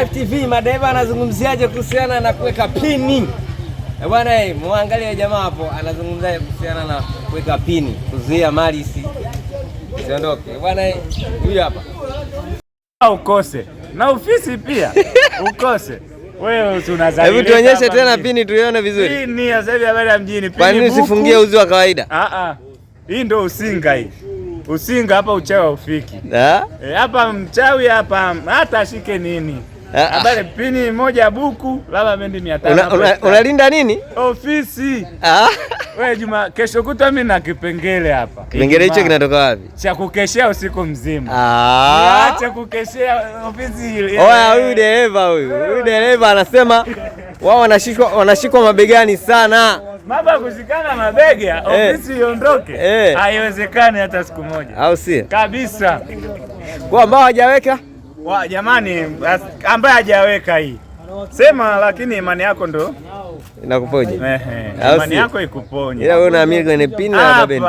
Live TV, Madeva anazungumziaje kuhusiana na kuweka pini? Bwana muangalie jamaa hapo anazungumzaje kuhusiana na kuweka pini, kuzuia mali siondoke. Bwana huyu hapa. Ukose. Na ofisi pia ukose. Wewe tunazalisha. Hebu tuonyeshe tena pini tuione vizuri. Pini ya sasa habari ya mjini. Kwa nini usifungie uzi wa kawaida? Hii ndio usinga hii. Usinga hapa uchawi ufiki. Hapa mchawi hapa hata ashike nini? Habari pini moja buku labda mendi 500. Unalinda nini? Ofisi. Wewe Juma, kesho kutwa mimi na kipengele hapa. Kipengele hicho kinatoka wapi? Cha kukeshea usiku mzima. Acha kukeshea ofisi ile. Huyu dereva anasema wao wanashikwa mabegani sana. Mambo kushikana mabega, ofisi iondoke. Haiwezekani hata siku moja. Au si? Kabisa. Kwa ambao hajaweka? Jamani, ambaye hajaweka hii. Sema lakini imani yako ndo inakupoje? Imani yako ikuponye. Ila wewe unaamini kwenye pini na babeni.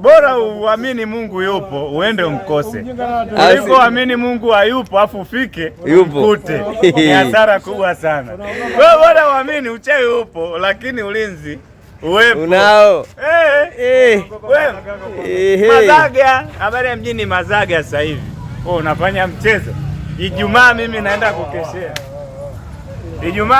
Bora uamini Mungu yupo, uende umkose. Ulipoamini Mungu hayupo afu ufike ukute. Ni hasara kubwa sana. Wewe bora uamini uchawi upo lakini ulinzi uwepo. Unao. Mazaga, habari ya mjini Mazaga sasa hivi. Unafanya mchezo. Ijumaa mimi naenda kukeshea. Ijumaa